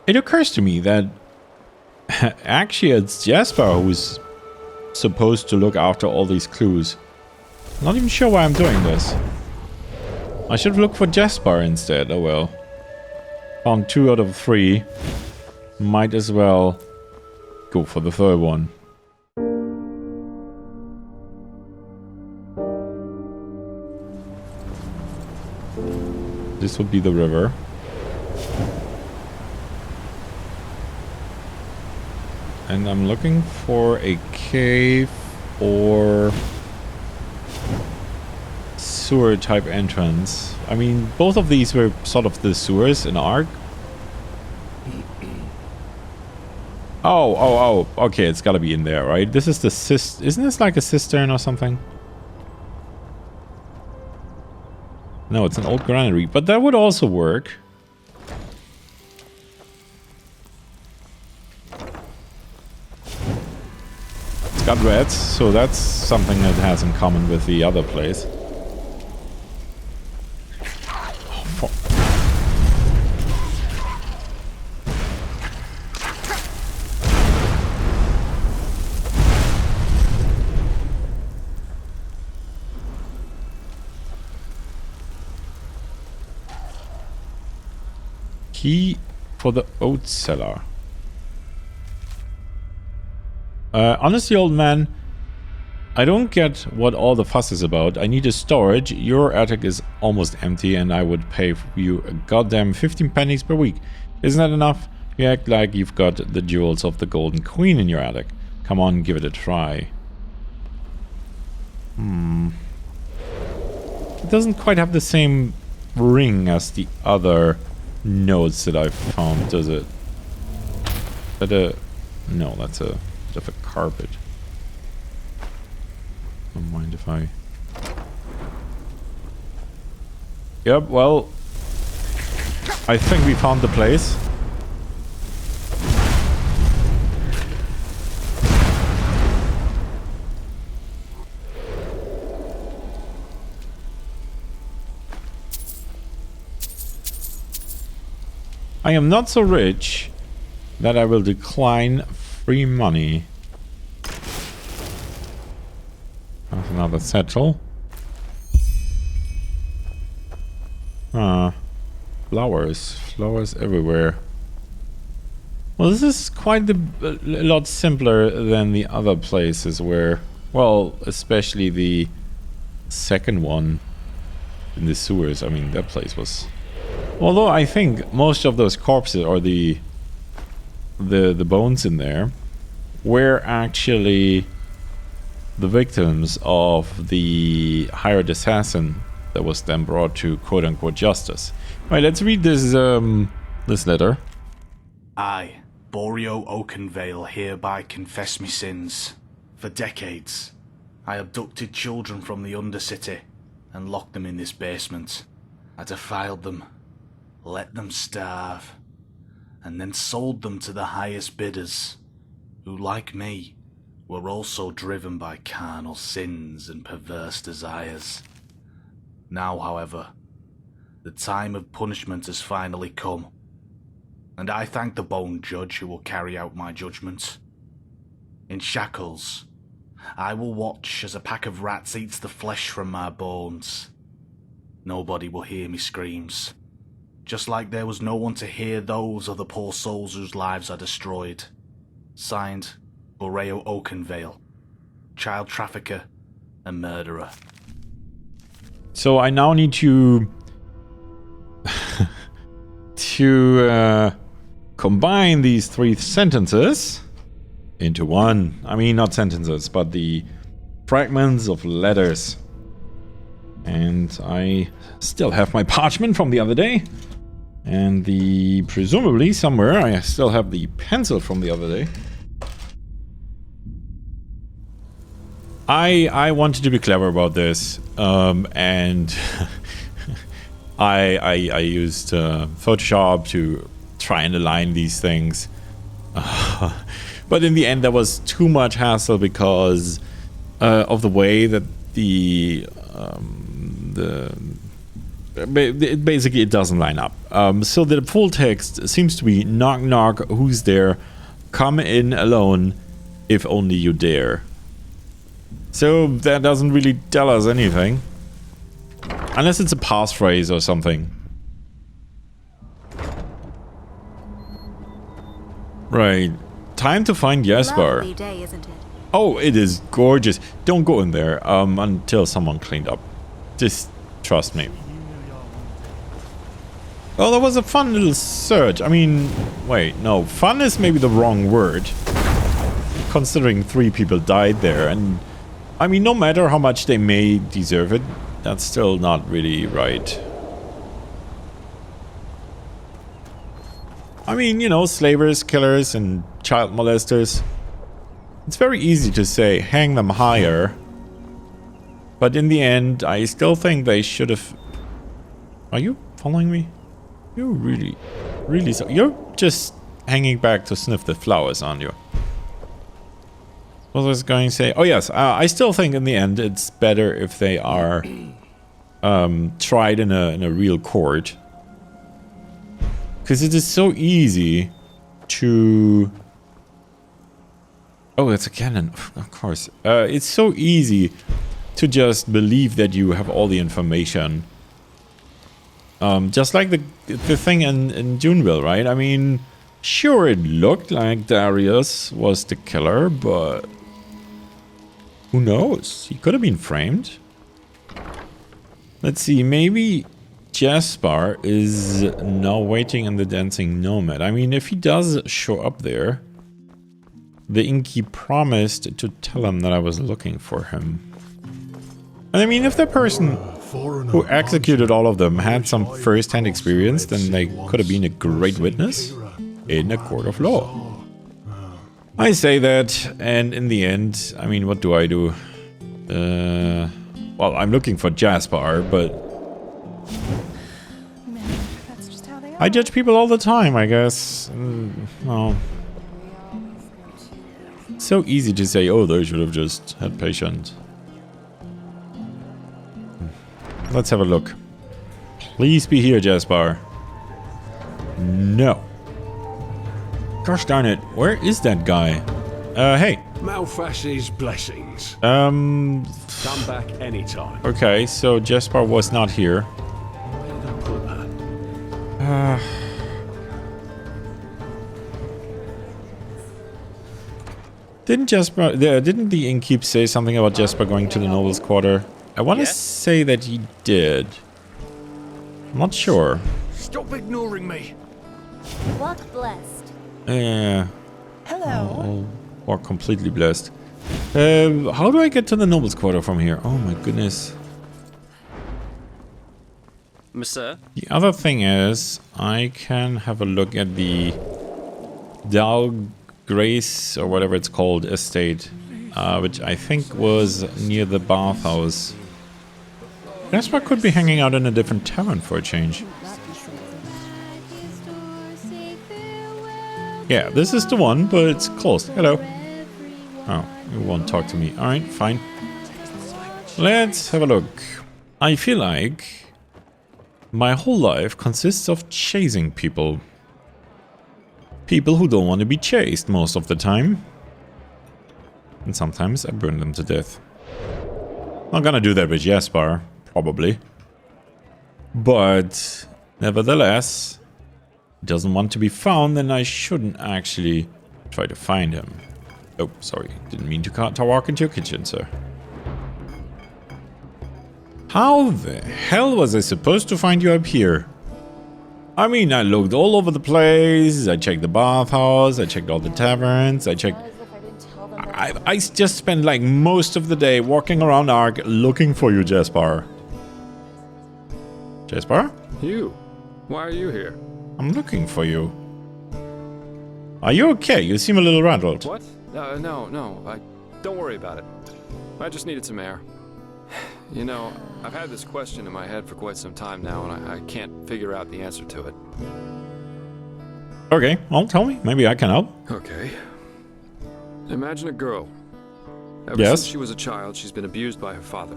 It occurs to me that actually it's Jasper who's supposed to look after all these clues. Not even sure why I'm doing this. I should look for Jasper instead. Oh well. Found 2 out of 3. Might as well go for the 3rd one. This would be the river. And I'm looking for a cave or sewer type entrance. I mean, both of these were sort of the sewers in Ark. Oh, okay, it's gotta be in there, right? This is the isn't this like a cistern or something? No, it's an old granary, but that would also work. It's got reds, so that's something that it has in common with the other place. Oh, fuck. Key for the oat cellar. Honestly, old man, I don't get what all the fuss is about. I need a storage. Your attic is almost empty and I would pay you a goddamn 15 pennies per week. Isn't that enough? You act like you've got the jewels of the Golden Queen in your attic. Come on, give it a try. It doesn't quite have the same ring as the other notes that I've found, does it? Is that a... No, that's a bit of a carpet. Don't mind if I... Yep, well... I think we found the place. I am not so rich that I will decline free money. That's another satchel. Flowers. Flowers everywhere. Well, this is quite a lot simpler than the other places where... Well, especially the second one in the sewers. I mean, that place was... Although I think most of those corpses, or the bones in there, were actually the victims of the hired assassin that was then brought to quote-unquote justice. Right, let's read this this letter. I, Borio Oakenvale, hereby confess me sins. For decades, I abducted children from the Undercity and locked them in this basement. I defiled them, let them starve, and then sold them to the highest bidders, who, like me, were also driven by carnal sins and perverse desires. Now, however, the time of punishment has finally come, and I thank the Bone Judge who will carry out my judgment. In shackles, I will watch as a pack of rats eats the flesh from my bones. Nobody will hear me screams, just like there was no one to hear those of the poor souls whose lives are destroyed. Signed, Boreo Oakenvale, child trafficker and murderer. So I now need to combine these 3 sentences into one. I mean, not sentences, but the fragments of letters. And I still have my parchment from the other day. And presumably somewhere I still have the pencil from the other day. I wanted to be clever about this, and I used Photoshop to try and align these things. But in the end, there was too much hassle because of the way that the basically it doesn't line up. So the full text seems to be knock knock, who's there? Come in alone, if only you dare. So that doesn't really tell us anything. Unless it's a passphrase or something. Right. Time to find Jesper. Lovely day, isn't it? Oh, it is gorgeous. Don't go in there until someone cleaned up. Just trust me. Oh, that was a fun little search. I mean, wait, no. Fun is maybe the wrong word. Considering 3 people died there. And, I mean, no matter how much they may deserve it, that's still not really right. I mean, you know, slavers, killers, and child molesters. It's very easy to say, hang them higher. But in the end, I still think they should have... Are you following me? You're really so... You're just hanging back to sniff the flowers, aren't you? What was I going to say? Oh yes, I still think in the end it's better if they are tried in a real court. Because it is so easy to... Oh, it's a cannon, of course. It's so easy to just believe that you have all the information. Just like the thing in Juneville, right? I mean, sure, it looked like Darius was the killer, but... Who knows? He could have been framed. Let's see, maybe Jesper is now waiting in the Dancing Nomad. I mean, if he does show up there, the innkeep promised to tell him that I was looking for him. And I mean, if the person who executed all of them had some first-hand experience, then they could have been a great witness in a court of law. I say that, and in the end, I mean, what do I do? Well, I'm looking for Jesper, but... That's just how they are. I judge people all the time, I guess. Well... So easy to say, oh, they should have just had patience. Let's have a look. Please be here, Jesper. No. Gosh darn it, where is that guy? Hey. Malfash's blessings. Come back anytime. Okay, so Jesper was not here. Where did I put that? Didn't the innkeep say something about Jesper going to the noble's quarter? I want to say that he did. I'm not sure. Stop ignoring me. Walk blessed. Yeah. Hello. Or completely blessed. How do I get to the noble's quarter from here? Oh my goodness. Monsieur? The other thing is, I can have a look at the Dal Grace, or whatever it's called, estate, which I think was near the bathhouse. Jesper could be hanging out in a different tavern for a change. Yeah, this is the one, but it's closed. Hello. Oh, you won't talk to me. Alright, fine. Let's have a look. I feel like my whole life consists of chasing people. People who don't want to be chased most of the time. And sometimes I burn them to death. Not gonna do that with Jesper, probably. But nevertheless, he doesn't want to be found, and I shouldn't actually try to find him. Oh, sorry. Didn't mean to walk into your kitchen, sir. How the hell was I supposed to find you up here? I mean, I looked all over the place, I checked the bathhouse, I checked all the taverns, I checked... I just spent like most of the day walking around Ark looking for you, Jesper. Jesper? You? Why are you here? I'm looking for you. Are you okay? You seem a little rattled. What? No. Don't worry about it. I just needed some air. You know, I've had this question in my head for quite some time now, and I can't figure out the answer to it. Okay, well, tell me. Maybe I can help. Okay. Imagine a girl. Ever Yes. since she was a child, she's been abused by her father.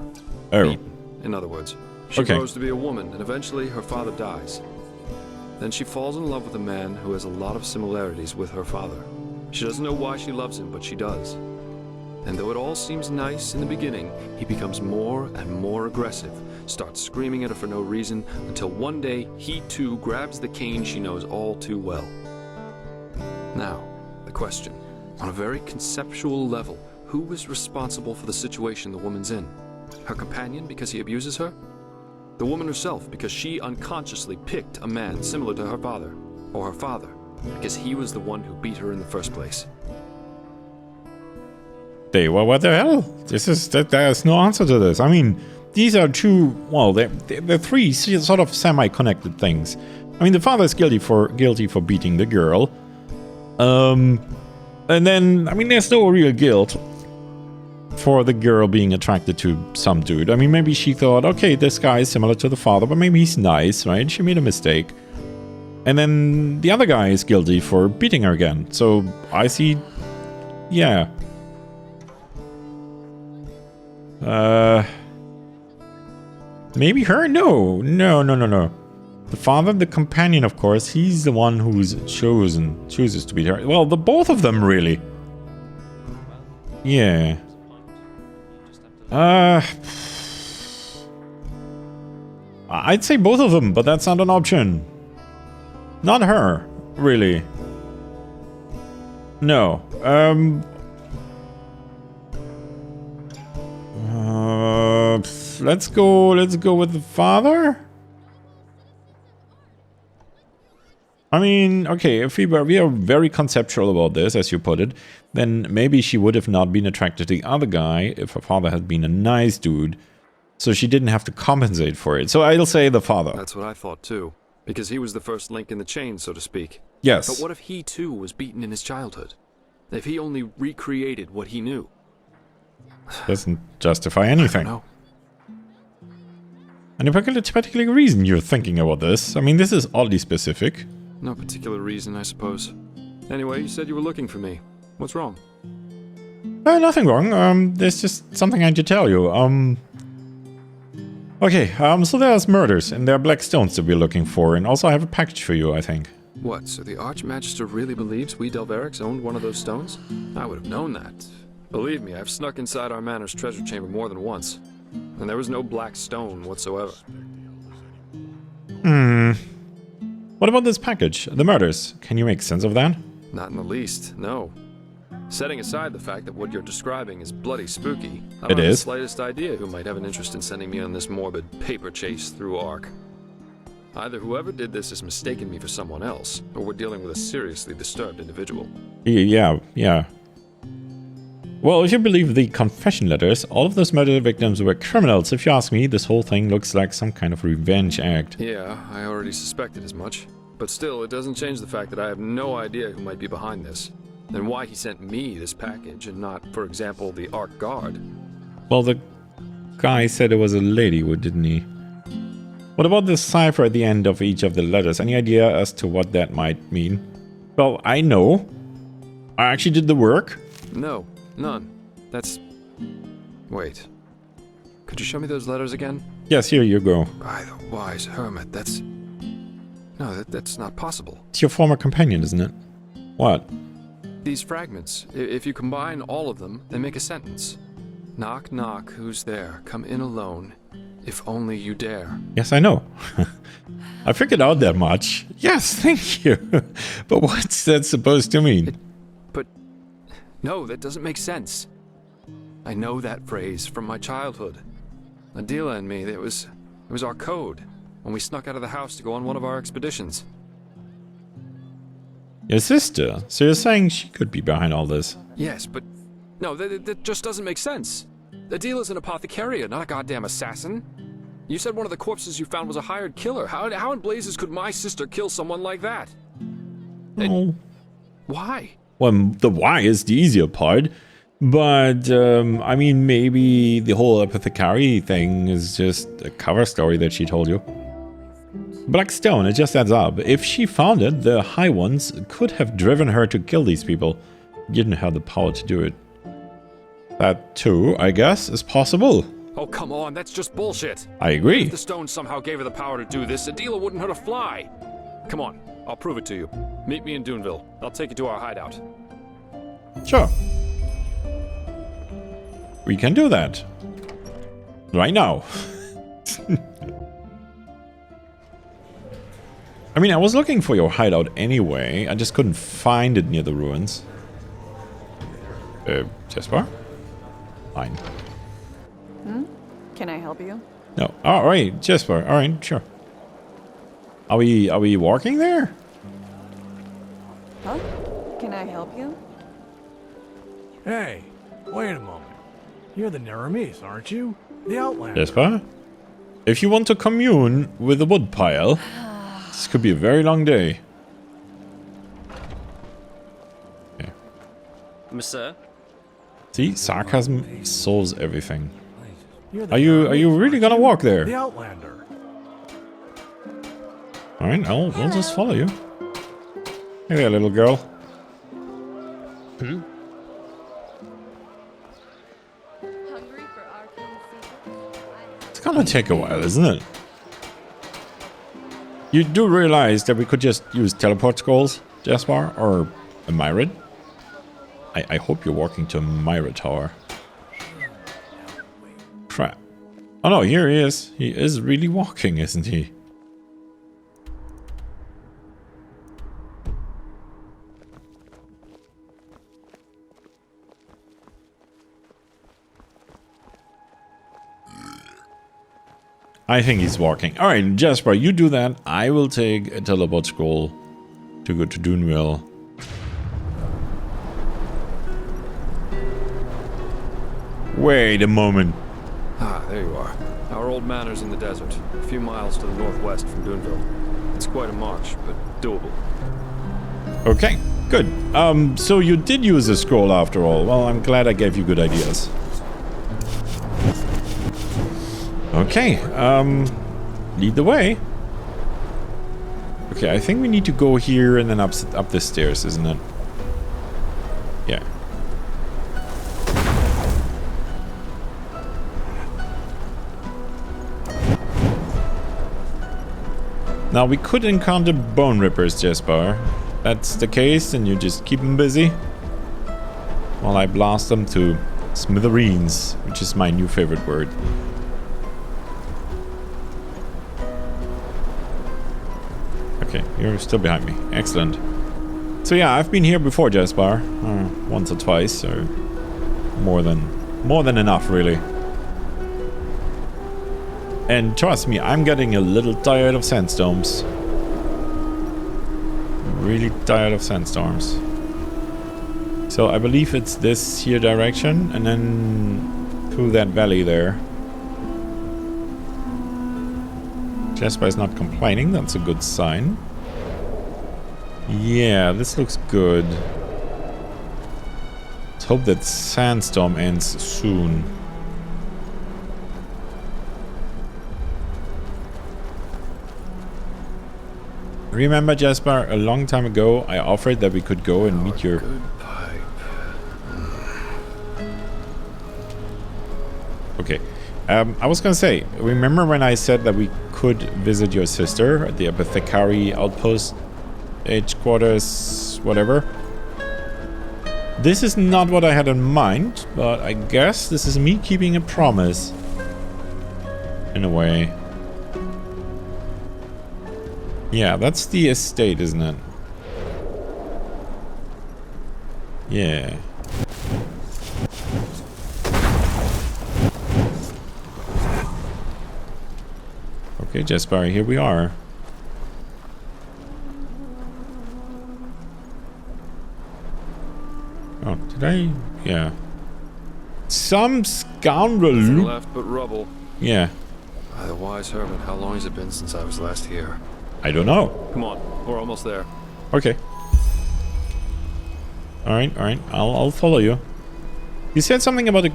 Oh. Beaten, in other words. She Okay. grows to be a woman, and eventually her father dies. Then she falls in love with a man who has a lot of similarities with her father. She doesn't know why she loves him, but she does. And though it all seems nice in the beginning, he becomes more and more aggressive, starts screaming at her for no reason, until one day he too grabs the cane she knows all too well. Now, the question. On a very conceptual level, who is responsible for the situation the woman's in? Her companion because he abuses her? The woman herself because she unconsciously picked a man similar to her father? Or her father because he was the one who beat her in the first place? Well, what the hell? There's no answer to this. I mean, these are two, well, they're three sort of semi-connected things. I mean, the father is guilty for beating the girl. And then, I mean, there's no real guilt for the girl being attracted to some dude. I mean, maybe she thought, okay, this guy is similar to the father, but maybe he's nice, right? She made a mistake. And then the other guy is guilty for beating her again. So I see, yeah. Maybe her? No. The father, the companion, of course, he's the one who's chooses to beat her. Well, the both of them, really. Yeah. I'd say both of them, but that's not an option. Not her, really. No. Let's go with the father. I mean, okay, if we are very conceptual about this, as you put it, then maybe she would have not been attracted to the other guy if her father had been a nice dude, so she didn't have to compensate for it. So I'll say the father. That's what I thought too, because he was the first link in the chain, so to speak. Yes. But what if he too was beaten in his childhood? If he only recreated what he knew? Doesn't justify anything. No. Any particular reason you're thinking about this? I mean, this is oddly specific. No particular reason, I suppose. Anyway, you said you were looking for me. What's wrong? Nothing wrong. There's just something I had to tell you. Okay, so there's murders, and there are black stones that we're looking for, and also I have a package for you, I think. What, so the Archmagister really believes we Delverics owned one of those stones? I would have known that. Believe me, I've snuck inside our manor's treasure chamber more than once. And there was no black stone whatsoever. What about this package? The murders. Can you make sense of that? Not in the least, no. Setting aside the fact that what you're describing is bloody spooky, I It don't have the is. slightest idea who might have an interest in sending me on this morbid paper chase through Ark. Either whoever did this has mistaken me for someone else, or we're dealing with a seriously disturbed individual. Yeah. Well, if you believe the confession letters, all of those murder victims were criminals. If you ask me, this whole thing looks like some kind of revenge act. Yeah, I already suspected as much. But still, it doesn't change the fact that I have no idea who might be behind this. And why he sent me this package and not, for example, the Ark Guard. Well, the guy said it was a lady, didn't he? What about the cipher at the end of each of the letters? Any idea as to what that might mean? Well, I know. I actually did the work. No, none. That's... Wait. Could you show me those letters again? Yes, here you go. By the wise hermit, that's... No, that's not possible. It's your former companion, isn't it? What? These fragments, if you combine all of them, they make a sentence. Knock, knock, who's there? Come in alone, if only you dare. Yes, I know. I figured out that much. Yes, thank you. But what's that supposed to mean? But... No, that doesn't make sense. I know that phrase from my childhood. Adila and me, it was our code when we snuck out of the house to go on one of our expeditions. Your sister? So you're saying she could be behind all this? Yes, but... No, that just doesn't make sense. Adila's an apothecarian, not a goddamn assassin. You said one of the corpses you found was a hired killer. How in blazes could my sister kill someone like that? Oh. Why? Well, the why is the easier part. But, I mean, maybe the whole apothecary thing is just a cover story that she told you. Black stone, it just adds up. If she found it, the High Ones could have driven her to kill these people, given her the power to do it. That too, I guess, is possible. Oh, come on, that's just bullshit. I agree. If the stone somehow gave her the power to do this, Adela wouldn't hurt a fly. Come on, I'll prove it to you. Meet me in Duneville. I'll take you to our hideout. Sure. We can do that. Right now. I mean, I was looking for your hideout anyway. I just couldn't find it near the ruins. Jasper? Fine. Can I help you? No. Oh, all right, Jasper. All right, sure. Are we walking there? Huh? Can I help you? Hey, wait a moment. You're the Neramis, aren't you? The Outlander. Jasper? If you want to commune with the woodpile, this could be a very long day. Okay. Monsieur? See, sarcasm solves everything. You're the Are you Neramis, really aren't gonna you? walk there? The Outlander. All right, we'll just follow you. Hey there, little girl. Hungry for arcane secrets? It's gonna take a while, isn't it? You do realize that we could just use teleport scrolls, Jasper, or a Myrid? I hope you're walking to a Myrid tower. Crap. Oh no, here he is. He is really walking, isn't he? I think he's walking. Alright, Jasper, you do that. I will take a teleport scroll to go to Duneville. Wait a moment. Ah, there you are. Our old manor's in the desert, a few miles to the northwest from Duneville. It's quite a march, but doable. Okay, good. So you did use a scroll after all. Well, I'm glad I gave you good ideas. Okay, lead the way. Okay, I think we need to go here and then up the stairs, isn't it? Yeah. Now, we could encounter bone rippers, Jasper. That's the case, and you just keep them busy while I blast them to smithereens, which is my new favorite word. Okay, you're still behind me. Excellent. So yeah, I've been here before, Jasper. Once or twice, or more than enough, really. And trust me, I'm getting a little tired of sandstorms. Really tired of sandstorms. So I believe it's this here direction, and then through that valley there. Jasper is not complaining, that's a good sign. Yeah, this looks good. Let's hope that sandstorm ends soon. Remember, Jasper, a long time ago I offered that we could go and meet your... Good pipe. Okay. I was gonna say, remember when I said that we could visit your sister at the Apothecary Outpost, H-quarters, whatever? This is not what I had in mind, but I guess this is me keeping a promise. In a way. Yeah, that's the estate, isn't it? Yeah. Okay, Jasper, here we are. Oh, did I? Yeah. Some scoundrel Nothing loop. left but rubble. Yeah. By the wise hermit, how long has it been since I was last here? I don't know. Come on, we're almost there. Okay. Alright, alright. I'll follow you. You said something about a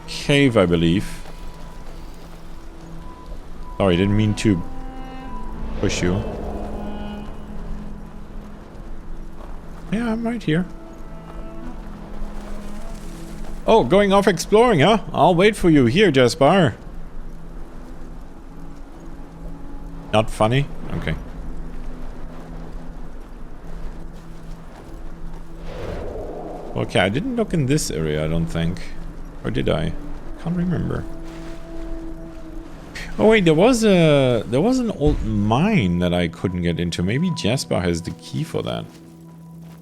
cave, I believe. Sorry, didn't mean to push you. Yeah, I'm right here. Oh, going off exploring, huh? I'll wait for you here, Jasper. Not funny? Okay. Okay, I didn't look in this area, I don't think. Or did I? Can't remember. Oh wait, there was an old mine that I couldn't get into. Maybe Jasper has the key for that.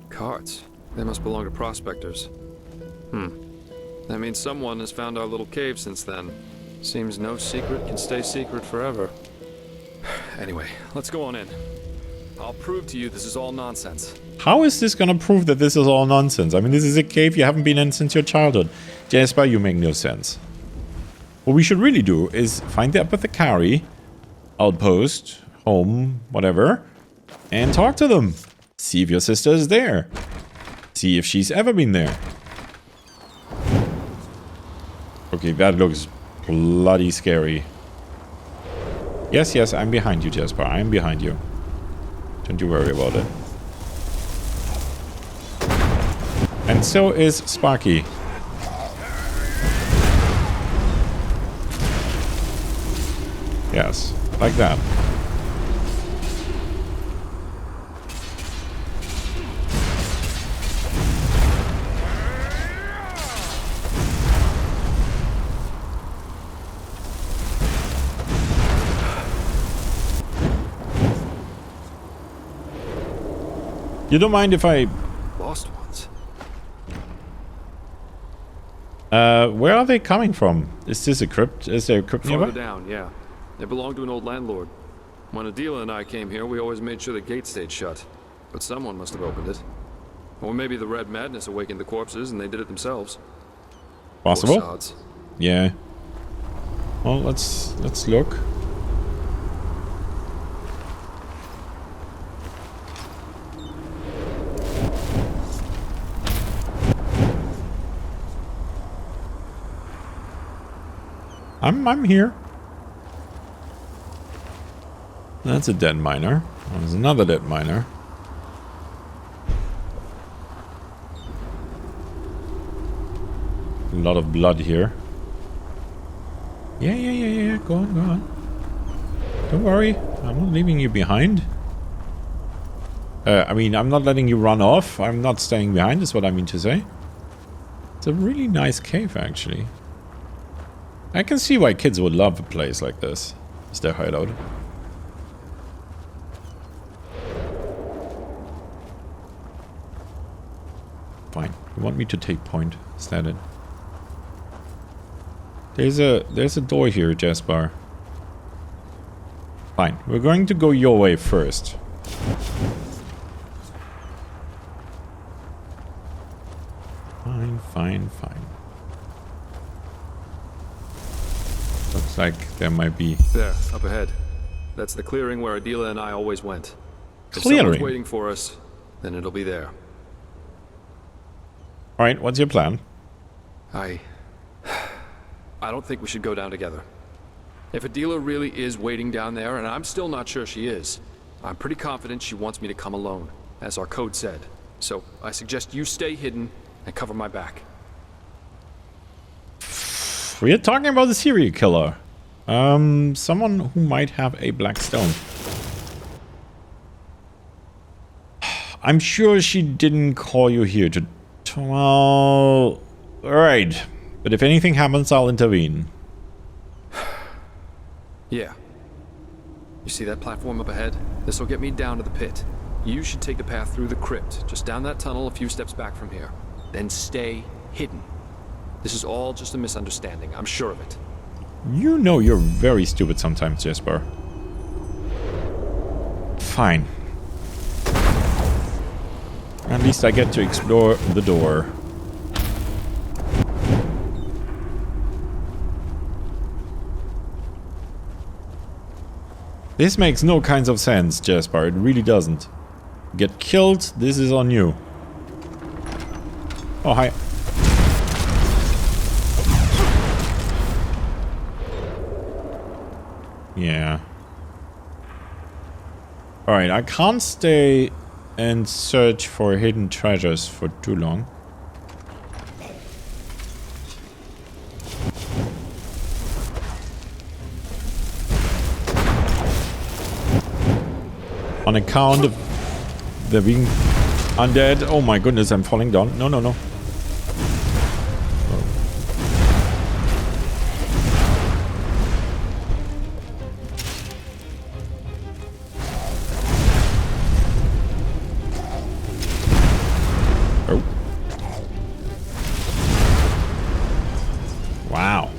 Carts. They must belong to prospectors. That means someone has found our little cave since then. Seems no secret can stay secret forever. Anyway, let's go on in. I'll prove to you this is all nonsense. How is this gonna prove that this is all nonsense? I mean, this is a cave you haven't been in since your childhood. Jasper, you make no sense. What we should really do is find the apothecary, outpost, home, whatever, and talk to them. See if your sister is there. See if she's ever been there. Okay, that looks bloody scary. Yes, yes, I'm behind you, Jasper. I'm behind you. Don't you worry about it. And so is Sparky. Yes, like that. You don't mind if I... Lost ones. where are they coming from? Is this a crypt? Is there a crypt Farther nearby? down, yeah. They belong to an old landlord. When Adela and I came here, we always made sure the gate stayed shut. But someone must have opened it. Or maybe the Red Madness awakened the corpses and they did it themselves. Possible? Poor sods. Yeah. Well, let's look. I'm here. That's a dead miner. There's another dead miner. A lot of blood here. Yeah. Go on. Don't worry. I'm not leaving you behind. I mean, I'm not letting you run off. I'm not staying behind, is what I mean to say. It's a really nice cave, actually. I can see why kids would love a place like this. It's their hideout. Fine. You want me to take point? Is that it? There's a door here, Jasper. Fine. We're going to go your way first. Fine. Looks like there might be... There, up ahead. That's the clearing where Adela and I always went. If Clearing? someone's waiting for us, then it'll be there. Alright, what's your plan? I don't think we should go down together. If Adela really is waiting down there, and I'm still not sure she is, I'm pretty confident she wants me to come alone, as our code said. So I suggest you stay hidden and cover my back. We're talking about a serial killer. Someone who might have a black stone. I'm sure she didn't call you here to... Well... Alright. But if anything happens, I'll intervene. Yeah. You see that platform up ahead? This will get me down to the pit. You should take the path through the crypt, just down that tunnel a few steps back from here. Then stay hidden. This is all just a misunderstanding, I'm sure of it. You know you're very stupid sometimes, Jasper. Fine. At least I get to explore the door. This makes no kinds of sense, Jasper. It really doesn't. Get killed, this is on you. Oh, hi. Yeah. Alright, I can't stay and search for hidden treasures for too long. on account of there being undead. Oh my goodness, I'm falling down. No, no, no. Oh. Wow.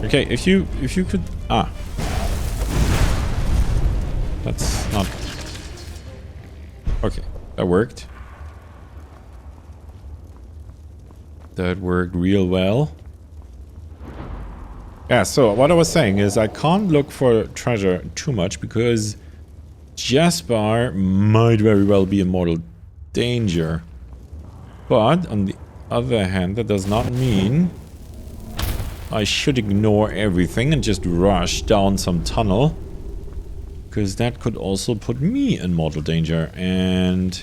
Okay, if you could that's not okay. That worked. That worked real well. Yeah, so what I was saying is I can't look for treasure too much because Jasper might very well be in mortal danger. But on the other hand, that does not mean I should ignore everything and just rush down some tunnel. Because that could also put me in mortal danger. And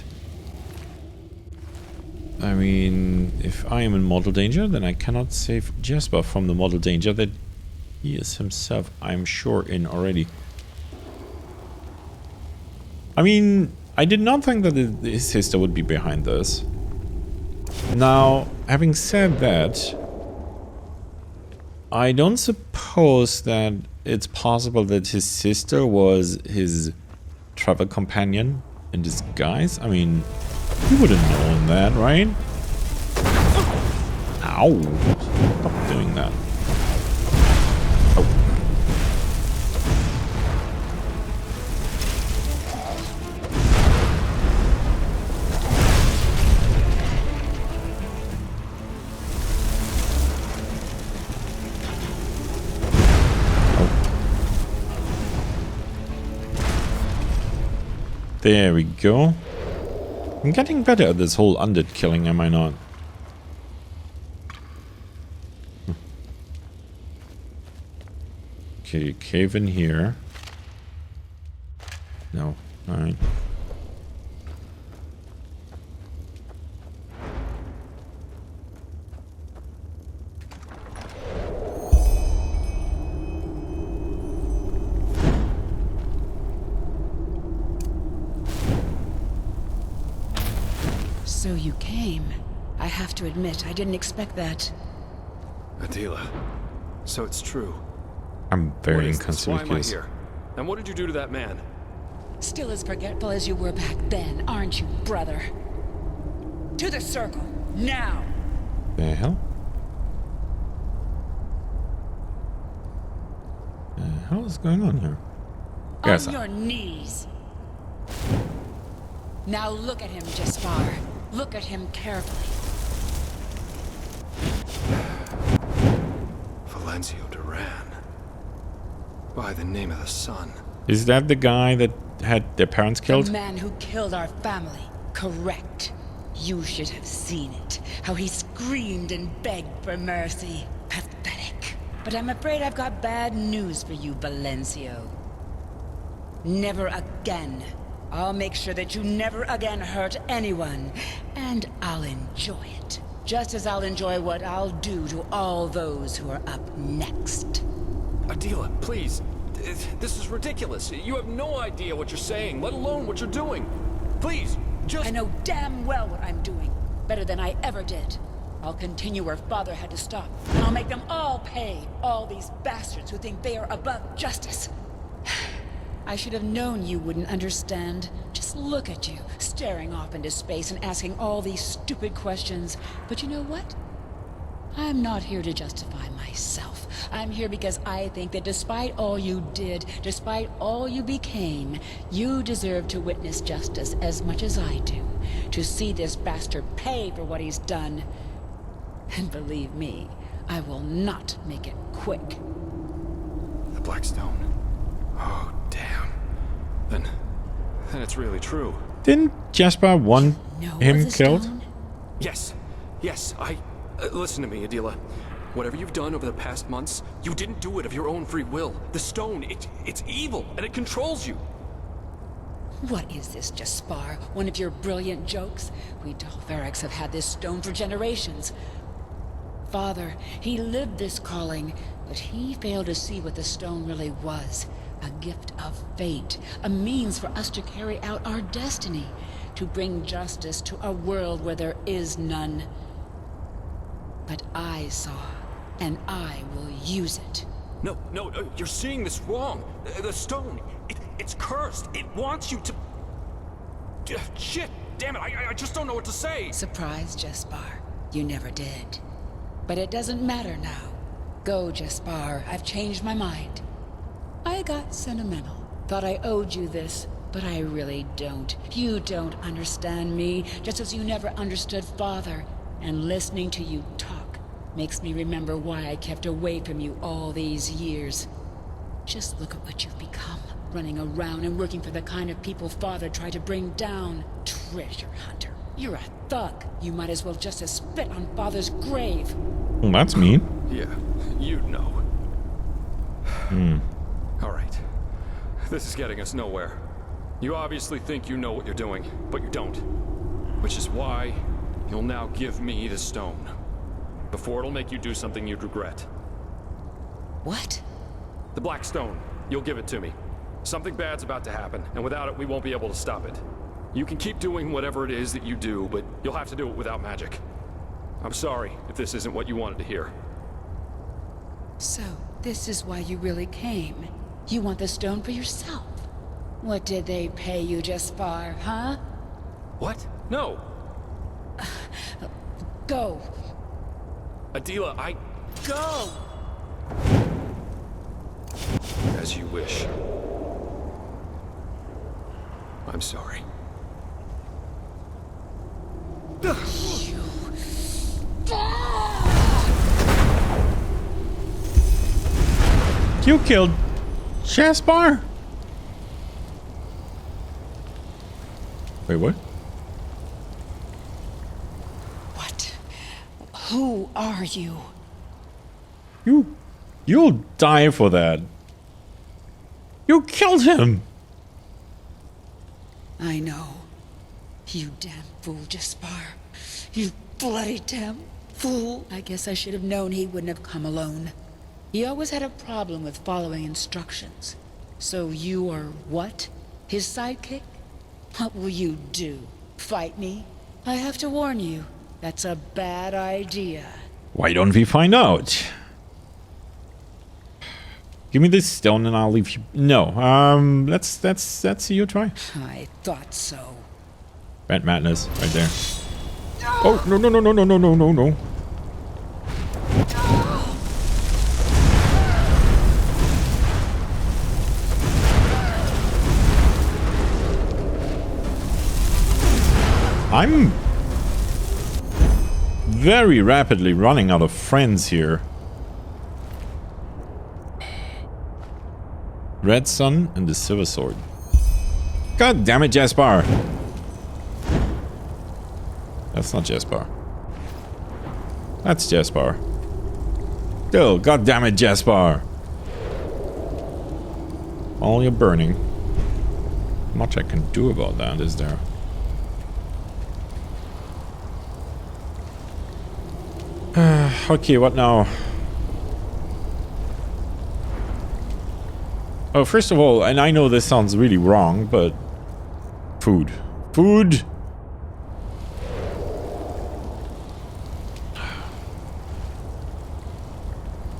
I mean, if I am in mortal danger, then I cannot save Jasper from the mortal danger that he is himself, I'm sure, in already. I mean, I did not think that his sister would be behind this. Now, having said that, I don't suppose that it's possible that his sister was his travel companion in disguise. I mean, he would have known that, right? Ow! Stop doing that. Oh. There we go. I'm getting better at this whole undead killing, am I not? Okay, cave in here. No, alright. So you came. I have to admit, I didn't expect that. Adela, so it's true. I'm very What is this? Why am I inconspicuous. here? And what did you do to that man? Still as forgetful as you were back then, aren't you, brother? To the circle, now! The hell? The hell is going on here? Yes. On your knees! Now look at him, Jaspar. Look at him carefully. Valencio Duran. By the name of the sun. Is that the guy that had their parents killed? The man who killed our family. Correct. You should have seen it. How he screamed and begged for mercy. Pathetic. But I'm afraid I've got bad news for you, Valencio. Never again. I'll make sure that you never again hurt anyone. And I'll enjoy it. Just as I'll enjoy what I'll do to all those who are up next. Adela, please. This is ridiculous. You have no idea what you're saying, let alone what you're doing. Please, just... I know damn well what I'm doing. Better than I ever did. I'll continue where Father had to stop. And I'll make them all pay. All these bastards who think they are above justice. I should have known you wouldn't understand. Just look at you, staring off into space and asking all these stupid questions. But you know what? I'm not here to justify myself. I'm here because I think that despite all you did, despite all you became, you deserve to witness justice as much as I do. To see this bastard pay for what he's done. And believe me, I will not make it quick. The Blackstone. Oh, damn. Then it's really true. Didn't Jasper want Know him of the killed? stone? Yes, I... listen to me, Adela. Whatever you've done over the past months, you didn't do it of your own free will. The stone, it's evil, and it controls you. What is this, Jaspar? One of your brilliant jokes? We Dalverics have had this stone for generations. Father, he lived this calling, but he failed to see what the stone really was. A gift of fate, a means for us to carry out our destiny, to bring justice to a world where there is none. But I saw, and I will use it. No, you're seeing this wrong. The stone, it's cursed. It wants you to... Shit, damn it, I just don't know what to say. Surprise, Jespar. You never did. But it doesn't matter now. Go, Jespar. I've changed my mind. I got sentimental. Thought I owed you this, but I really don't. You don't understand me, just as you never understood Father. And listening to you talk makes me remember why I kept away from you all these years. Just look at what you've become, running around and working for the kind of people Father tried to bring down. Treasure hunter. You're a thug. You might as well just have spit on Father's grave. Well, that's mean. Yeah, you know. All right. This is getting us nowhere. You obviously think you know what you're doing, but you don't. Which is why you'll now give me the stone. Before it'll make you do something you'd regret. What? The black stone. You'll give it to me. Something bad's about to happen, and without it, we won't be able to stop it. You can keep doing whatever it is that you do, but you'll have to do it without magic. I'm sorry if this isn't what you wanted to hear. So, this is why you really came. You want the stone for yourself. What did they pay you, Jespar, huh? What? No! Go. Adila, Go! As you wish. I'm sorry. You killed Jespar? Wait, what? What? Who are you? You'll die for that. You killed him. I know. You damn fool, Jespar. You bloody damn fool. I guess I should have known he wouldn't have come alone. He always had a problem with following instructions. So you are what? His sidekick? What will you do? Fight me? I have to warn you, that's a bad idea. Why don't we find out? Give me this stone and I'll leave you. No, let's see you try. I thought so. Red madness right there. Oh no. I'm very rapidly running out of friends here. Red Sun and the Silver Sword. God damn it, Jespar! That's not Jespar. That's Jespar. Still, god damn it, Jespar! All you're burning. Much I can do about that, is there? Okay, what now? Oh, first of all, and I know this sounds really wrong, but... Food. Food!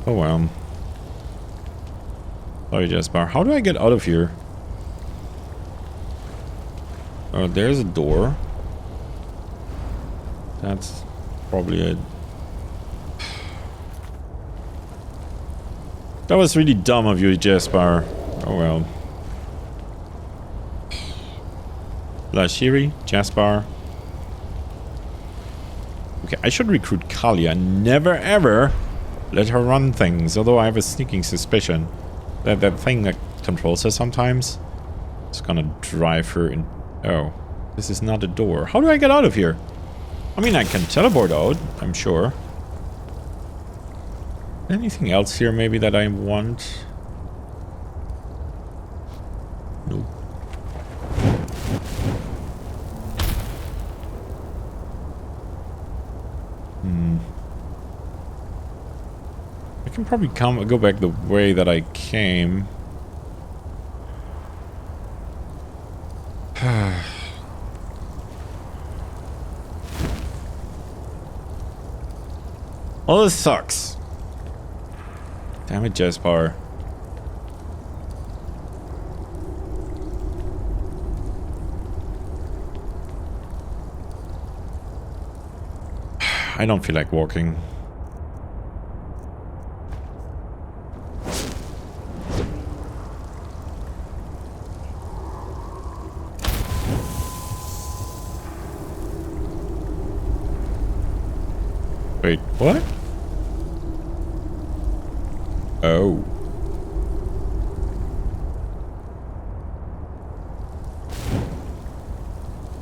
Oh well. Sorry, Jespar. How do I get out of here? Oh, there's a door. That's probably it. That was really dumb of you, Jespar. Oh well. Lashiri, Jespar. Okay, I should recruit Kalia. Never ever let her run things, although I have a sneaking suspicion that that thing that controls her sometimes is gonna drive her in. Oh, this is not a door. How do I get out of here? I mean, I can teleport out, I'm sure. Anything else here maybe that I want? Nope. I can probably go back the way that I came. Oh, this sucks. Damn it, Jasper. I don't feel like walking. Wait, what? Oh.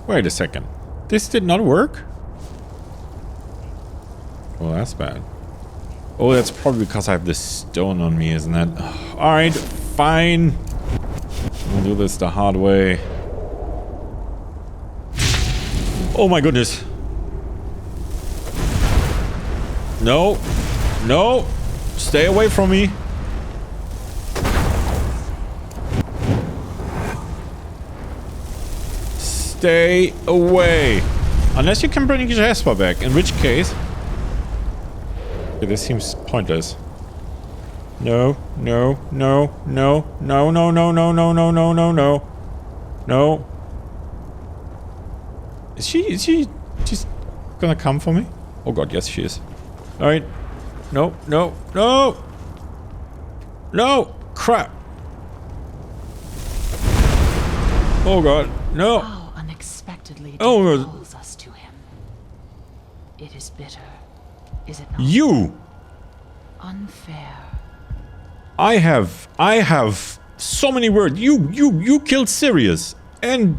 Wait a second. This did not work? Well, that's bad. Oh, that's probably because I have this stone on me, isn't it? Alright, fine. We'll do this the hard way. Oh my goodness. No. No. Stay away from me. Stay away. Unless you can bring Jasper back, in which case... Okay, this seems pointless. No, no, no, no, no, no, no, no, no, no, no, no, no. No. Is she just gonna come for me? Oh god, yes she is. Alright. No, no, no! No! Crap! Oh god, no! How unexpectedly Oh, death calls us to him. It is bitter, is it not? you! Unfair. I have so many words. You killed Sirius and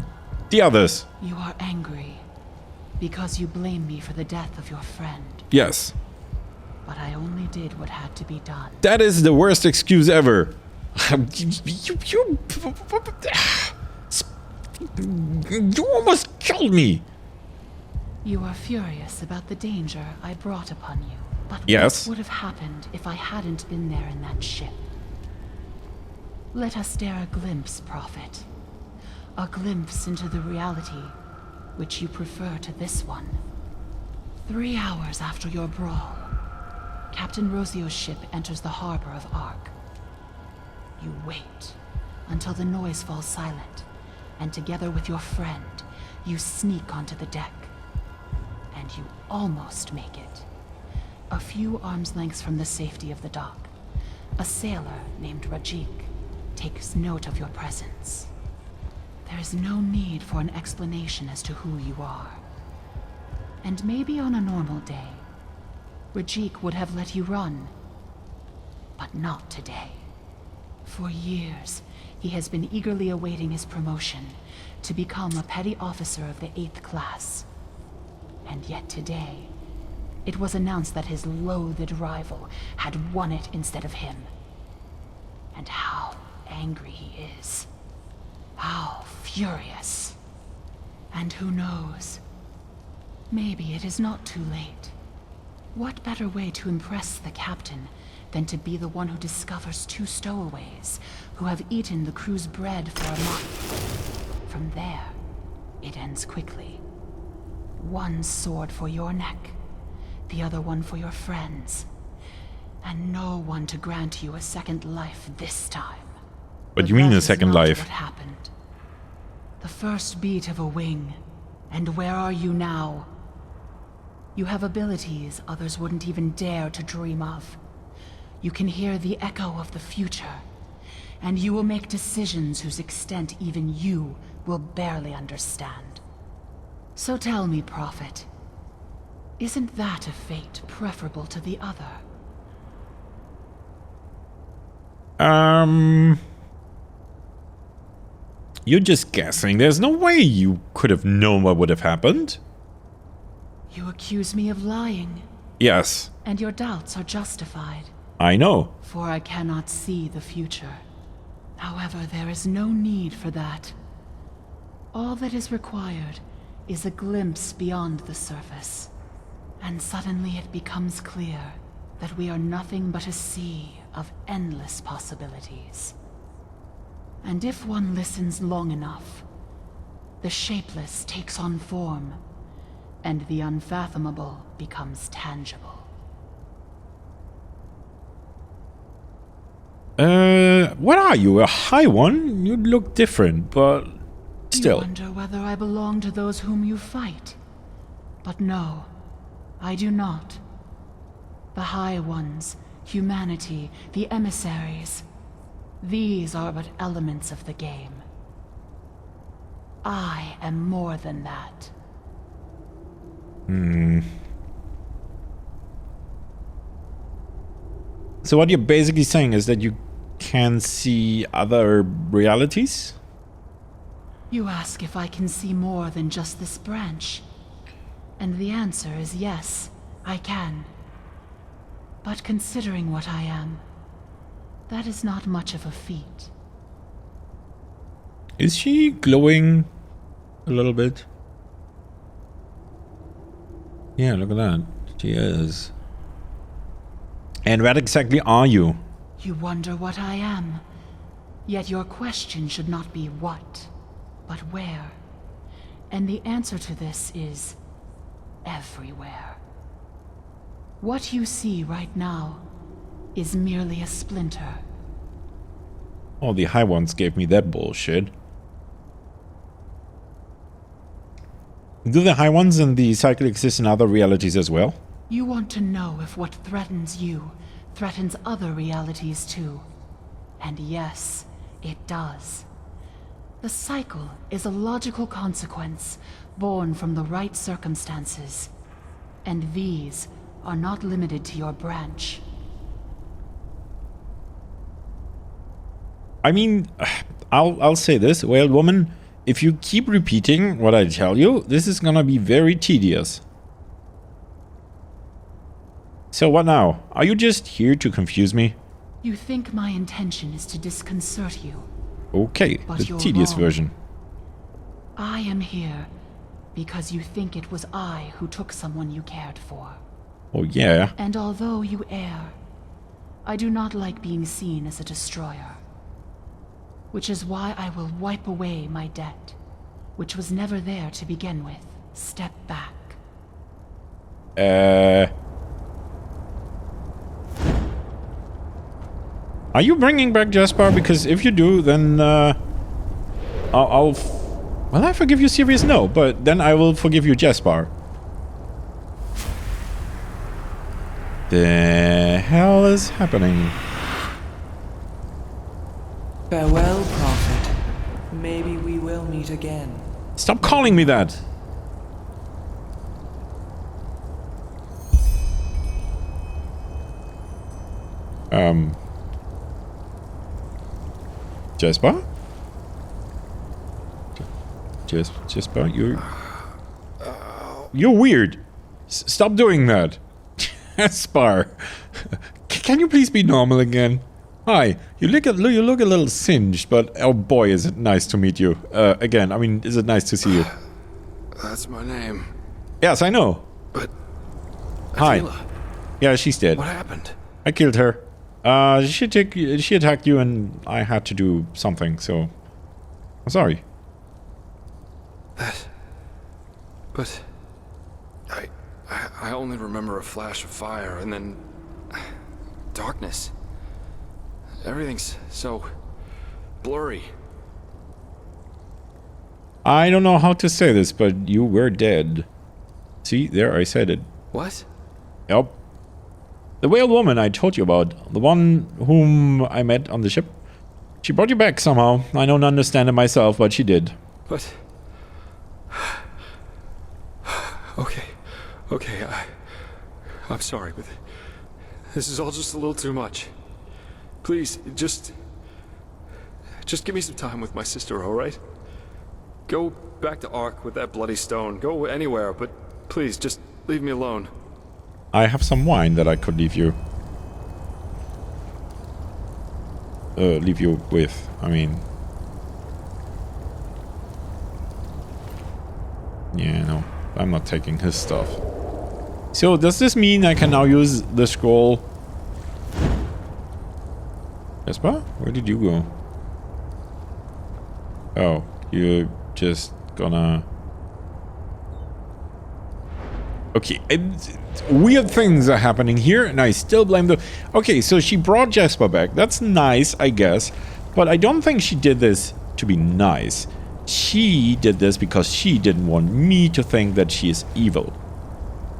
the others. You are angry because you blame me for the death of your friend. Yes. But I only did what had to be done. That is the worst excuse ever. You almost killed me. You are furious about the danger I brought upon you. But Yes. what would have happened if I hadn't been there in that ship? Let us dare a glimpse, Prophet. A glimpse into the reality which you prefer to this one. 3 hours after your brawl, Captain Rosio's ship enters the harbor of Ark. You wait until the noise falls silent, and together with your friend, you sneak onto the deck. And you almost make it. A few arms lengths from the safety of the dock, a sailor named Rajik takes note of your presence. There is no need for an explanation as to who you are. And maybe on a normal day, Rajik would have let you run. But not today. For years, he has been eagerly awaiting his promotion to become a petty officer of the 8th class. And yet today, it was announced that his loathed rival had won it instead of him. And how angry he is. How furious. And who knows? Maybe it is not too late. What better way to impress the captain than to be the one who discovers 2 stowaways who have eaten the crew's bread for a month? From there, it ends quickly. One sword for your neck, the other one for your friends, and no one to grant you a second life this time. What do you mean that a is second not life? What happened? The first beat of a wing, and where are you now? You have abilities others wouldn't even dare to dream of. You can hear the echo of the future, and you will make decisions whose extent even you will barely understand. So tell me, Prophet, isn't that a fate preferable to the other? You're just guessing. There's no way you could have known what would have happened. You accuse me of lying, Yes, and your doubts are justified, I know. for I cannot see the future. However, there is no need for that. All that is required is a glimpse beyond the surface. And suddenly it becomes clear that we are nothing but a sea of endless possibilities. And if one listens long enough, the shapeless takes on form, and the unfathomable becomes tangible. What are you? A high one? You look different, but still. You wonder whether I belong to those whom you fight. But no, I do not. The High Ones, humanity, the emissaries. These are but elements of the game. I am more than that. So what you're basically saying is that you can see other realities? You ask if I can see more than just this branch. And the answer is yes, I can. But considering what I am, that is not much of a feat. Is she glowing a little bit? Yeah, look at that. She is. And what exactly are you? You wonder what I am. Yet your question should not be what, but where. And the answer to this is everywhere. What you see right now is merely a splinter. Oh, the High Ones gave me that bullshit. Do the High Ones and the cycle exist in other realities as well? You want to know if what threatens you threatens other realities too. And yes, it does. The cycle is a logical consequence born from the right circumstances. And these are not limited to your branch. I mean, I'll say this, Whale Woman, if you keep repeating what I tell you, this is gonna be very tedious. So what now? Are you just here to confuse me? You think my intention is to disconcert you. Okay, But the you're tedious wrong. version. I am here because you think it was I who took someone you cared for. Oh yeah. And although you err, I do not like being seen as a destroyer. Which is why I will wipe away my debt, which was never there to begin with. Step back. Are you bringing back Jasper? Because if you do, then Well, I forgive you, Sirius, no, but then I will forgive you, Jasper. The hell is happening? Farewell, Prophet. Maybe we will meet again. Stop calling me that! Jasper? Jasper, you're weird. Stop doing that. Jasper. Can you please be normal again? Hi, you look a little singed, but oh boy, is it nice to meet you. Again, I mean, is it nice to see you? That's my name. Yes, I know. But... Hi. Attila, Yeah, she's dead. what happened? I killed her. She attacked you and I had to do something, so... I'm sorry. But... I only remember a flash of fire and then... darkness. Everything's so... blurry. I don't know how to say this, but you were dead. See, there, I said it. What? Yep. The whale woman I told you about, the one whom I met on the ship, she brought you back somehow. I don't understand it myself, but she did. But... Okay, I'm sorry, but this is all just a little too much. Please, just give me some time with my sister, alright? Go back to Ark with that bloody stone. Go anywhere, but please, just leave me alone. I have some wine that I could leave you. Leave you with, I mean... Yeah, no. I'm not taking his stuff. So, does this mean I can now use the scroll? Jasper? Where did you go? Oh, you just gonna... Okay, weird things are happening here, and I still blame the... Okay, so she brought Jasper back. That's nice, I guess. But I don't think she did this to be nice. She did this because she didn't want me to think that she is evil.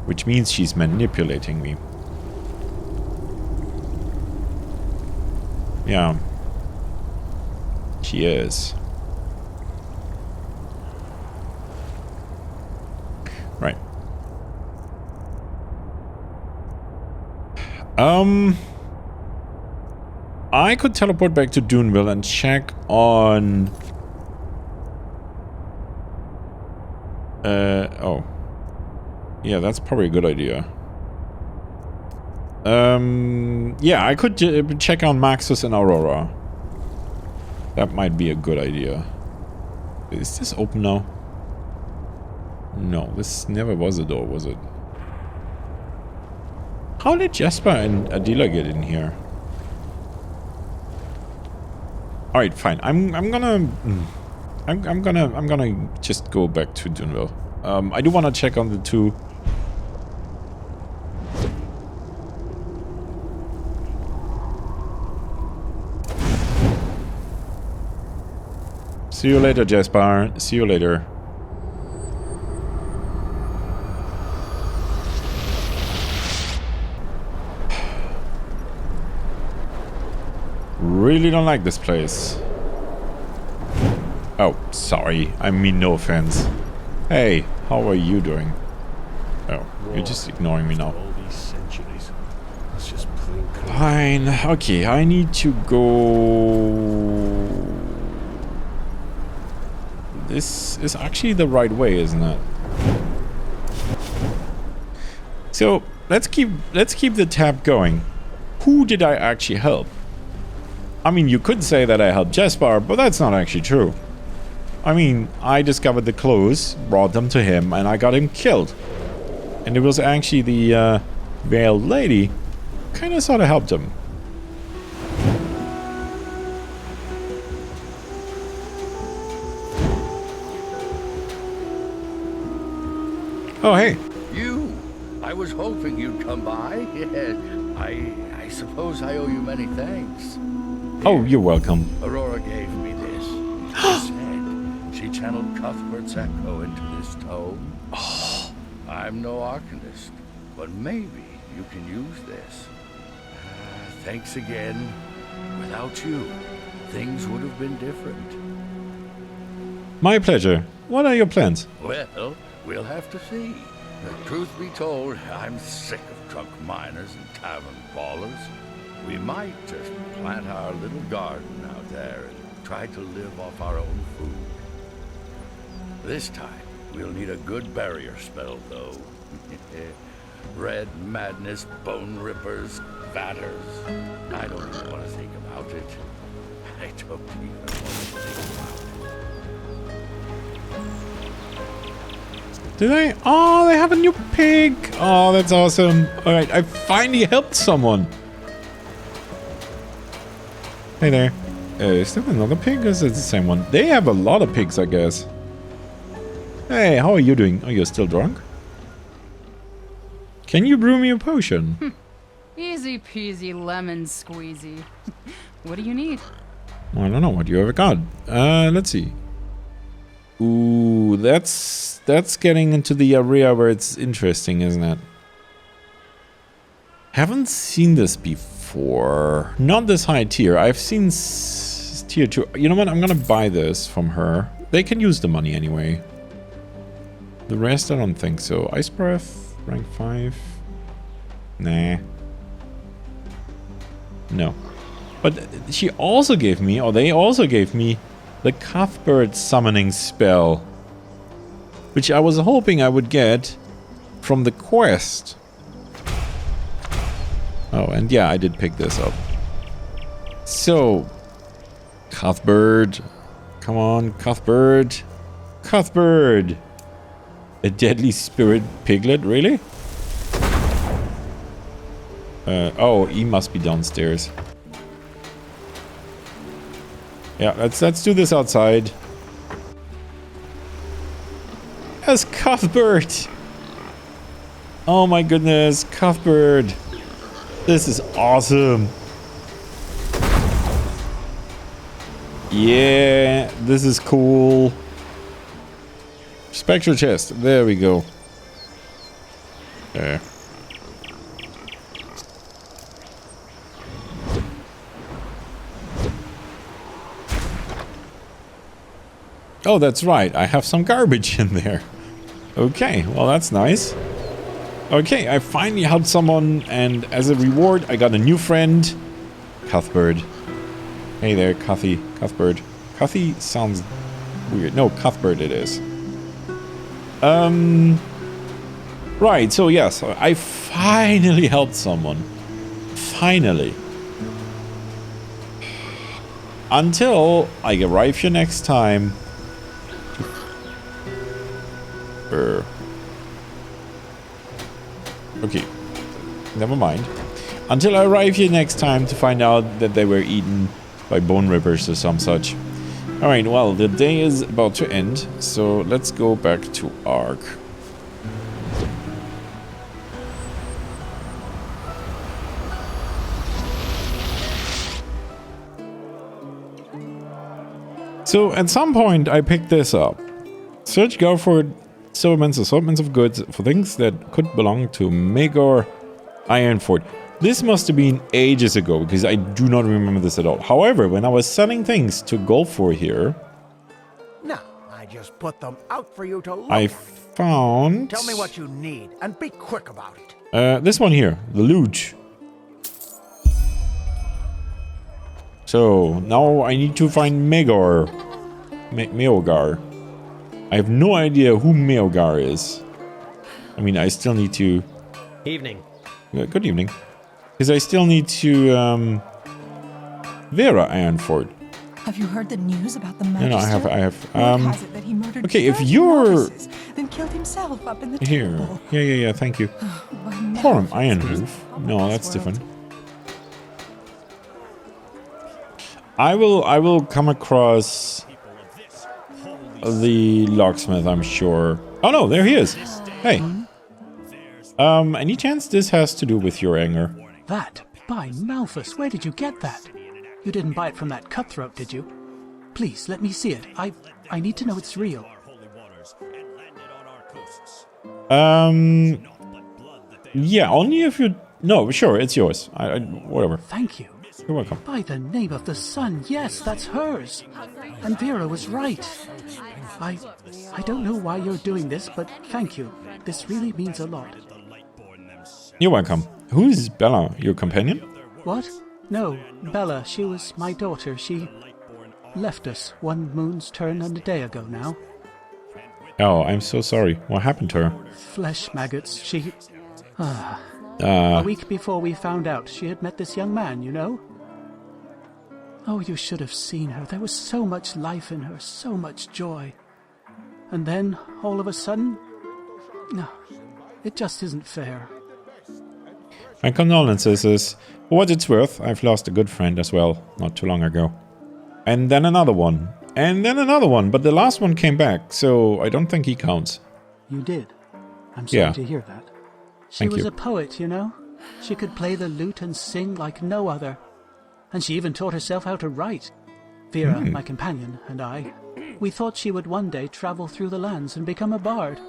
Which means she's manipulating me. Yeah. She is. Right. I could teleport back to Duneville and check on... oh. Yeah, that's probably a good idea. Yeah, I could check on Maxus and Aurora. That might be a good idea. Is this open now? No, this never was a door, was it? How did Jasper and Adela get in here? All right, fine. I'm gonna just go back to Duneville. I do want to check on the two. See you later, Jasper. See you later. Really don't like this place. Oh, sorry. I mean no offense. Hey, how are you doing? Oh, you're just ignoring me now. Fine. Okay, I need to go... This is actually the right way, isn't it? So, let's keep the tab going. Who did I actually help? I mean, you could say that I helped Jasper, but that's not actually true. I mean, I discovered the clues, brought them to him, and I got him killed. And it was actually the veiled lady who kind of sort of helped him. Oh, hey. You? I was hoping you'd come by. Yes, I suppose I owe you many thanks. Oh, you're welcome. Aurora gave me this. She said she channeled Cuthbert's echo into this tome. Oh. I'm no arcanist, but maybe you can use this. Thanks again. Without you, things would have been different. My pleasure. What are your plans? Well, we'll have to see. The truth be told, I'm sick of drunk miners and tavern brawlers. We might just plant our little garden out there and try to live off our own food. This time, we'll need a good barrier spell, though. Red madness, bone rippers, vatters. I don't even want to think about it. I don't even want to think about it. Did they? Oh, they have a new pig. Oh, that's awesome. Alright, I finally helped someone. Hey there. Is there another pig or is it the same one? They have a lot of pigs, I guess. Hey, how are you doing? Oh, you're still drunk? Can you brew me a potion? Easy peasy lemon squeezy. What do you need? I don't know what you ever got. Let's see. Ooh, that's getting into the area where it's interesting, isn't it? Haven't seen this before. Not this high tier. I've seen tier 2. You know what? I'm gonna buy this from her. They can use the money anyway. The rest, I don't think so. Ice Breath, rank 5. Nah. No. But she also gave me, or they also gave me, the Cuthbert summoning spell, which I was hoping I would get from the quest. Oh, and yeah, I did pick this up. So, Cuthbert. Come on, Cuthbert. Cuthbert! A deadly spirit piglet, really? Oh, he must be downstairs. Yeah, let's do this outside. As Cuthbert! Oh my goodness, Cuthbert! This is awesome! Yeah, this is cool. Spectral chest, there we go. There. Oh, that's right. I have some garbage in there. Okay, well that's nice. Okay, I finally helped someone, and as a reward, I got a new friend, Cuthbert. Hey there, Cuthbert. Cuthy sounds weird. No, Cuthbert it is. Right, so yes, I finally helped someone. Finally. Until I arrive here next time. Okay, never mind. Until I arrive here next time to find out that they were eaten by bone rippers or some such. Alright, well, the day is about to end, so let's go back to Ark. So, at some point, I picked this up. Search Garford Silverman's assortments of goods for things that could belong to Magor Ironford. This must have been ages ago, because I do not remember this at all. However, when I was selling things to Golfor here... No, I just put them out for you to look I at. found... Tell me what you need, and be quick about it. this one here, the luge. So, now I need to find Magor. Meogar. I have no idea who Meogar is. I mean, I still need to... Evening. Good evening. Because I still need to, Vera Ironford. Have you heard the news about the magister? No, I have, Word has it that he murdered okay, if 30 you're... novices, then killed himself up in the Here. temple. Yeah, thank you. Forum Ironhoof. No, that's different. I will come across the locksmith, I'm sure. Oh no, there he is. Hey. Any chance this has to do with your anger? That? By Malthus, where did you get that? You didn't buy it from that cutthroat, did you? Please, let me see it. I need to know it's real. Yeah, only if you... No, sure, it's yours. Whatever. Thank you. You're welcome. By the name of the sun, yes, that's hers. And Vera was right. I don't know why you're doing this, but thank you. This really means a lot. You're welcome. Who is Bella, your companion? What? No, Bella, she was my daughter. She left us one moon's turn and a day ago now. Oh, I'm so sorry. What happened to her? Flesh maggots. She... A week before we found out, she had met this young man, you know? Oh, you should have seen her. There was so much life in her, so much joy. And then, all of a sudden... No, it just isn't fair. My condolences is... For what it's worth, I've lost a good friend as well, not too long ago. And then another one. And then another one, but the last one came back, so I don't think he counts. You did? I'm sorry to hear that. She Thank was you. a poet, you know? She could play the lute and sing like no other. And she even taught herself how to write. Vera, my companion, and I, we thought she would one day travel through the lands and become a bard.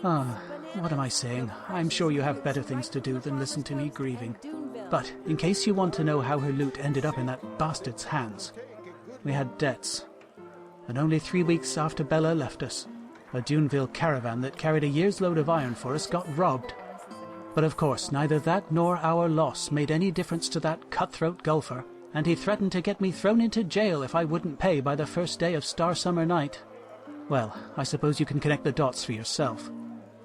What am I saying? I'm sure you have better things to do than listen to me grieving. But in case you want to know how her lute ended up in that bastard's hands, we had debts. And only 3 weeks after Bella left us, a Duneville caravan that carried a year's load of iron for us got robbed. But of course, neither that nor our loss made any difference to that cutthroat golfer, and he threatened to get me thrown into jail if I wouldn't pay by the first day of Star Summer Night. Well, I suppose you can connect the dots for yourself.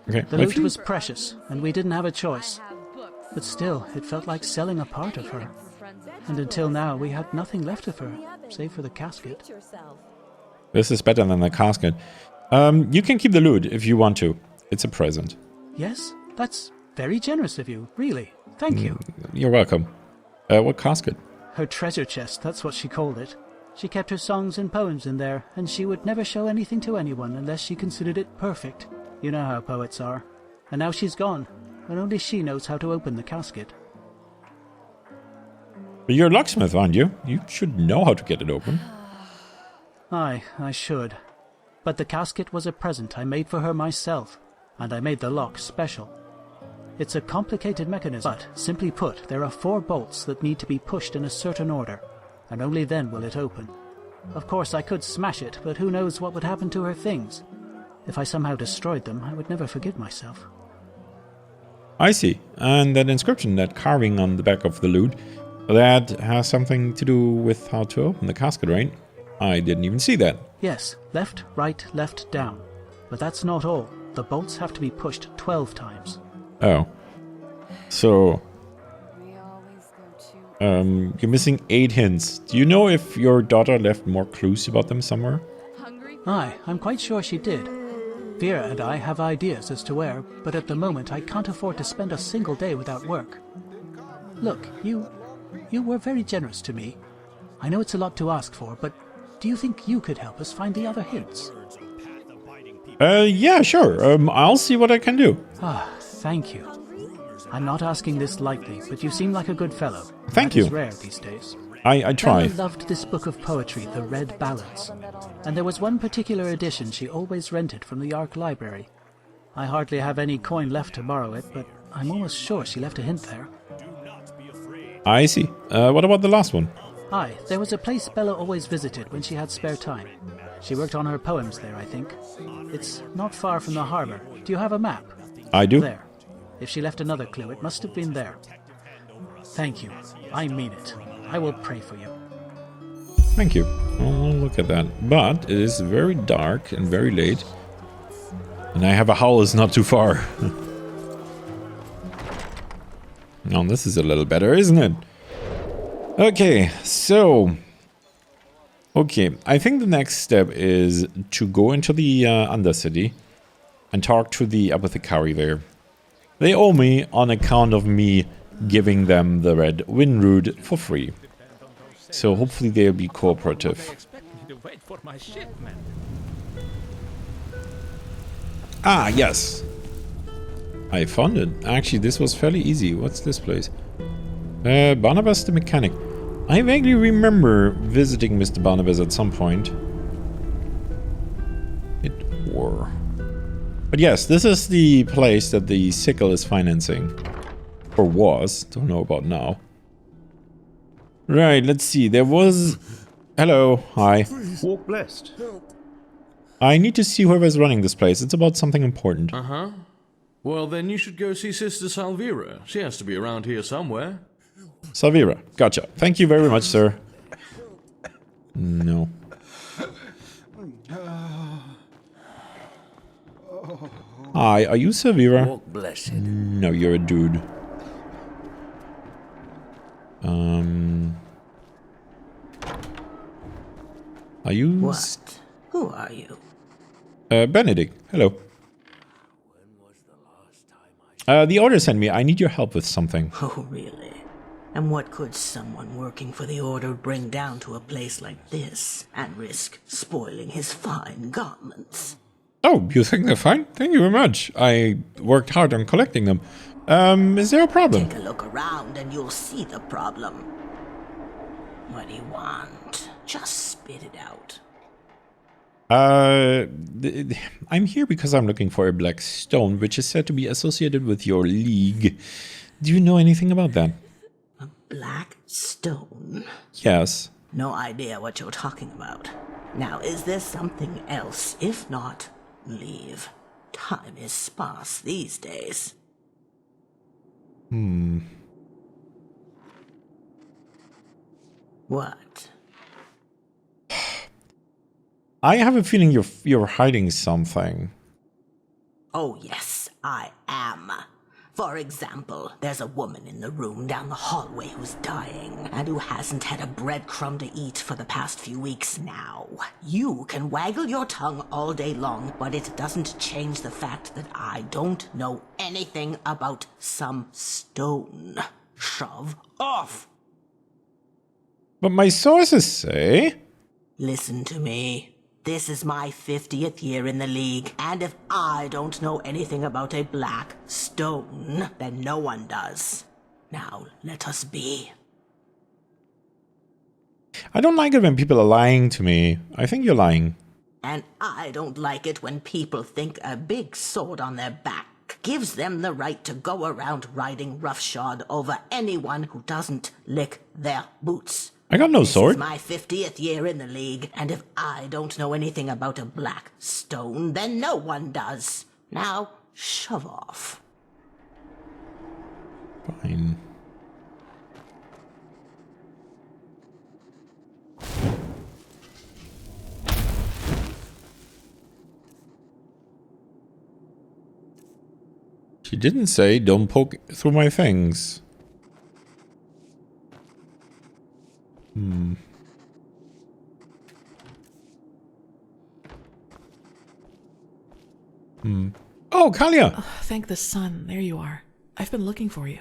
Okay. The loot was precious, and we didn't have a choice. But still, it felt like selling a part of her. And until now, we had nothing left of her, save for the casket. This is better than the casket. You can keep the loot if you want to. It's a present. Yes, that's very generous of you, really. Thank you. You're welcome. What casket? Her treasure chest, that's what she called it. She kept her songs and poems in there, and she would never show anything to anyone unless she considered it perfect. You know how poets are. And now she's gone, and only she knows how to open the casket. But you're a locksmith, aren't you? You should know how to get it open. Aye, I should. But the casket was a present I made for her myself, and I made the lock special. It's a complicated mechanism, but simply put, there are 4 bolts that need to be pushed in a certain order, and only then will it open. Of course, I could smash it, but who knows what would happen to her things. If I somehow destroyed them, I would never forgive myself. I see. And that inscription, that carving on the back of the loot, that has something to do with how to open the casket, right? I didn't even see that. Yes, left, right, left, down. But that's not all. The bolts have to be pushed 12 times. Oh. So... you're missing 8 hints. Do you know if your daughter left more clues about them somewhere? Aye, I'm quite sure she did. Vera and I have ideas as to where, but at the moment I can't afford to spend a single day without work. Look, you were very generous to me. I know it's a lot to ask for, but do you think you could help us find the other hints? Yeah, sure. I'll see what I can do. Ah, thank you. I'm not asking this lightly, but you seem like a good fellow. Thank you. That is rare these days. I try. Bella loved this book of poetry, The Red Ballads, and there was one particular edition she always rented from the Ark Library. I hardly have any coin left to borrow it, but I'm almost sure she left a hint there. I see. What about the last one? Aye, there was a place Bella always visited when she had spare time. She worked on her poems there, I think. It's not far from the harbour. Do you have a map? I do. There. If she left another clue, it must have been there. Thank you. I mean it. I will pray for you. Thank you. I'll look at that. But it is very dark and very late. And I have a house not too far. Now this is a little better, isn't it? Okay, so... Okay, I think the next step is to go into the Undercity and talk to the apothecary there. They owe me on account of me giving them the red wind root for free. So hopefully they'll be cooperative. Ah, yes. I found it. Actually, this was fairly easy. What's this place? Barnabas the mechanic. I vaguely remember visiting Mr. Barnabas at some point. But yes, this is the place that the sickle is financing. Or was. Don't know about now. Right, let's see. There was... Hello. Hi. Walk blessed. I need to see whoever's running this place. It's about something important. Uh-huh. Well, then you should go see Sister Salvira. She has to be around here somewhere. Salvira. Gotcha. Thank you very much, sir. No. Hi, are you Salvira? Walk blessed. No, you're a dude. Are you... What? Who are you? Benedict. Hello. The order sent me. I need your help with something. Oh, really? And what could someone working for the Order bring down to a place like this and risk spoiling his fine garments? Oh, you think they're fine? Thank you very much. I worked hard on collecting them. Is there a problem? Take a look around and you'll see the problem. What do you want? Just spit it out. I'm here because I'm looking for a black stone, which is said to be associated with your league. Do you know anything about that? A black stone? Yes. No idea what you're talking about. Now, is there something else? If not, leave. Time is sparse these days. What? I have a feeling you're hiding something. Oh yes, I am. For example, there's a woman in the room down the hallway who's dying, and who hasn't had a breadcrumb to eat for the past few weeks now. You can waggle your tongue all day long, but it doesn't change the fact that I don't know anything about some stone. Shove off! But my sources say... Listen to me. This is my 50th year in the League, and if I don't know anything about a black stone, then no one does. Now, let us be. I don't like it when people are lying to me. I think you're lying. And I don't like it when people think a big sword on their back gives them the right to go around riding roughshod over anyone who doesn't lick their boots. I got no sword. This is my 50th year in the League, and if I don't know anything about a black stone, then no one does. Now, shove off. Fine. She didn't say don't poke through my things. Oh, Kalia! Thank the sun. There you are. I've been looking for you.